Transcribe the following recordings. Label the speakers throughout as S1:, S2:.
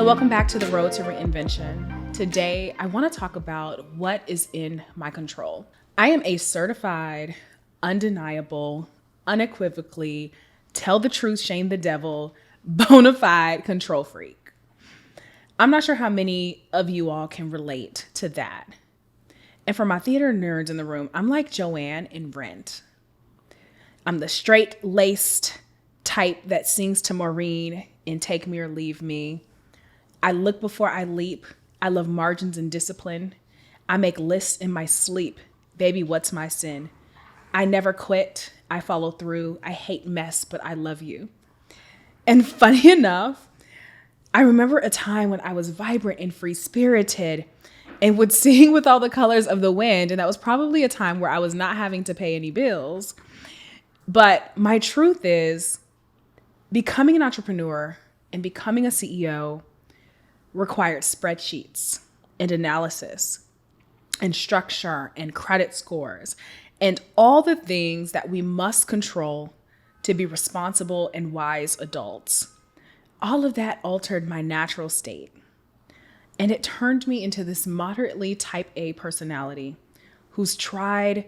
S1: So welcome back to the Road to Reinvention. Today, I want to talk about what is in my control. I am a certified, undeniable, unequivocally, tell the truth, shame the devil, bona fide control freak. I'm not sure how many of you all can relate to that. And for my theater nerds in the room, I'm like Joanne in Rent. I'm the straight-laced type that sings to Maureen in Take Me or Leave Me. I look before I leap. I love margins and discipline. I make lists in my sleep. Baby, what's my sin? I never quit. I follow through. I hate mess, but I love you. And funny enough, I remember a time when I was vibrant and free-spirited and would sing with all the colors of the wind. And that was probably a time where I was not having to pay any bills. But my truth is, becoming an entrepreneur and becoming a CEO required spreadsheets and analysis and structure and credit scores and all the things that we must control to be responsible and wise adults. All of that altered my natural state. And it turned me into this moderately type A personality who's tried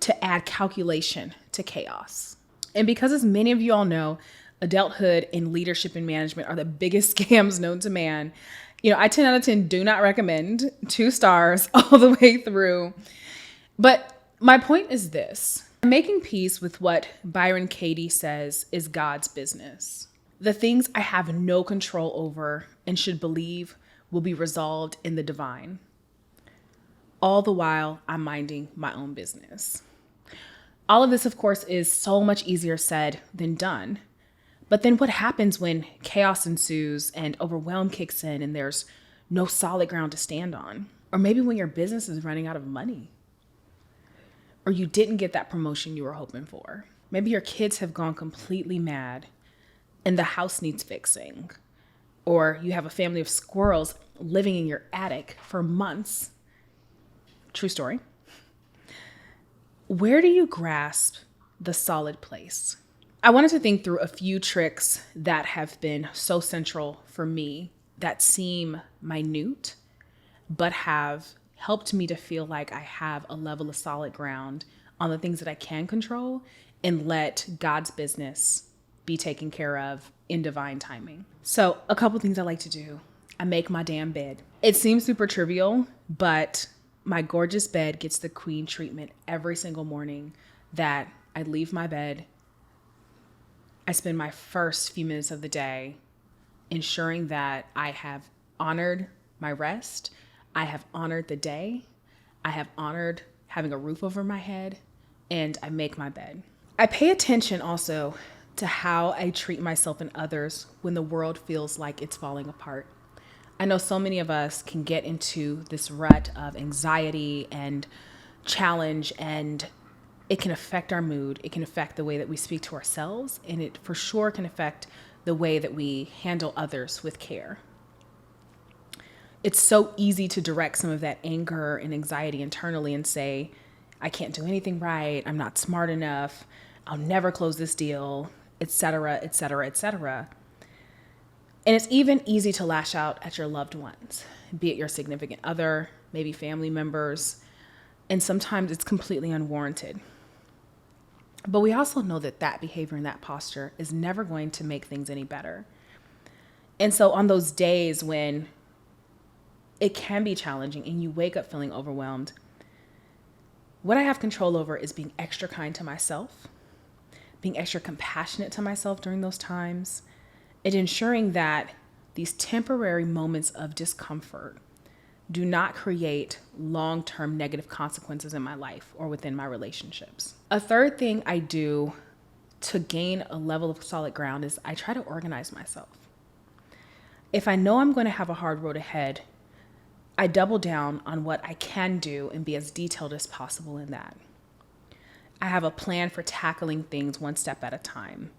S1: to add calculation to chaos. And because, as many of you all know, adulthood and leadership and management are the biggest scams known to man. I 10 out of 10 do not recommend. 2 stars all the way through. But my point is this: making peace with what Byron Katie says is God's business. The things I have no control over and should believe will be resolved in the divine. All the while, I'm minding my own business. All of this, of course, is so much easier said than done. But then what happens when chaos ensues and overwhelm kicks in and there's no solid ground to stand on? Or maybe when your business is running out of money, or you didn't get that promotion you were hoping for. Maybe your kids have gone completely mad and the house needs fixing, or you have a family of squirrels living in your attic for months. True story. Where do you grasp the solid place? I wanted to think through a few tricks that have been so central for me that seem minute, but have helped me to feel like I have a level of solid ground on the things that I can control and let God's business be taken care of in divine timing. So a couple things I like to do. I make my damn bed. It seems super trivial, but my gorgeous bed gets the queen treatment every single morning that I leave my bed. I spend my first few minutes of the day ensuring that I have honored my rest. I have honored the day. I have honored having a roof over my head, and I make my bed. I pay attention also to how I treat myself and others when the world feels like it's falling apart. I know so many of us can get into this rut of anxiety and challenge, and it can affect our mood. It can affect the way that we speak to ourselves, and it for sure can affect the way that we handle others with care. It's so easy to direct some of that anger and anxiety internally and say, I can't do anything right. I'm not smart enough. I'll never close this deal, etc., etc., etc. And it's even easy to lash out at your loved ones, be it your significant other, maybe family members, and sometimes it's completely unwarranted. But we also know that that behavior and that posture is never going to make things any better. And so on those days when it can be challenging and you wake up feeling overwhelmed, what I have control over is being extra kind to myself, being extra compassionate to myself during those times, and ensuring that these temporary moments of discomfort do not create long-term negative consequences in my life or within my relationships. A third thing I do to gain a level of solid ground is I try to organize myself. If I know I'm going to have a hard road ahead, I double down on what I can do and be as detailed as possible in that. I have a plan for tackling things one step at a time.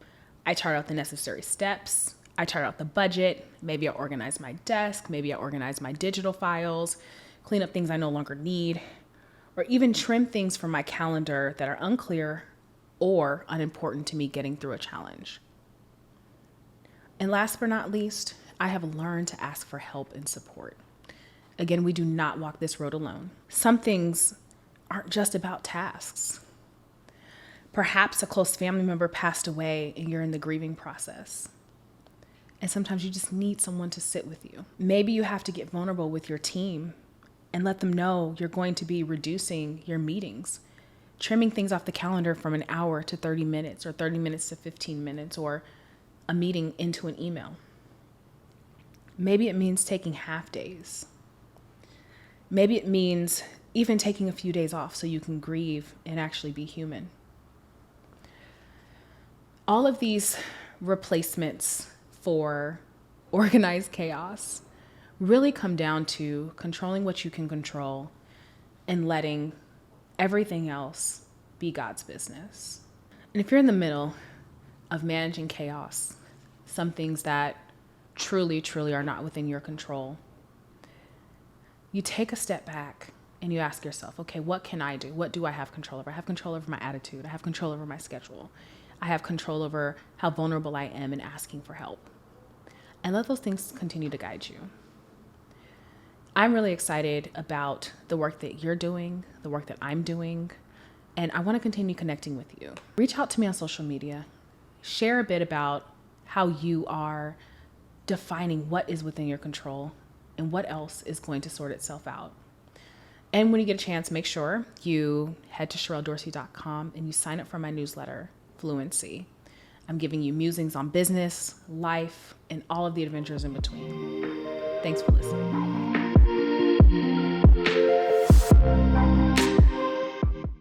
S1: I chart out the necessary steps. I chart out the budget. Maybe I organize my desk. Maybe I organize my digital files, clean up things I no longer need, or even trim things from my calendar that are unclear or unimportant to me getting through a challenge. And last but not least, I have learned to ask for help and support. Again, we do not walk this road alone. Some things aren't just about tasks. Perhaps a close family member passed away and you're in the grieving process. And sometimes you just need someone to sit with you. Maybe you have to get vulnerable with your team and let them know you're going to be reducing your meetings, trimming things off the calendar from an hour to 30 minutes or 30 minutes to 15 minutes or a meeting into an email. Maybe it means taking half days. Maybe it means even taking a few days off so you can grieve and actually be human. All of these replacements for organized chaos really come down to controlling what you can control and letting everything else be God's business. And if you're in the middle of managing chaos, some things that truly, truly are not within your control, you take a step back and you ask yourself, okay, what can I do? What do I have control over? I have control over my attitude. I have control over my schedule. I have control over how vulnerable I am in asking for help. And let those things continue to guide you. I'm really excited about the work that you're doing, the work that I'm doing, and I want to continue connecting with you. Reach out to me on social media. Share a bit about how you are defining what is within your control and what else is going to sort itself out. And when you get a chance, make sure you head to SherrellDorsey.com and you sign up for my newsletter, Fluency. I'm giving you musings on business, life, and all of the adventures in between. Thanks for listening.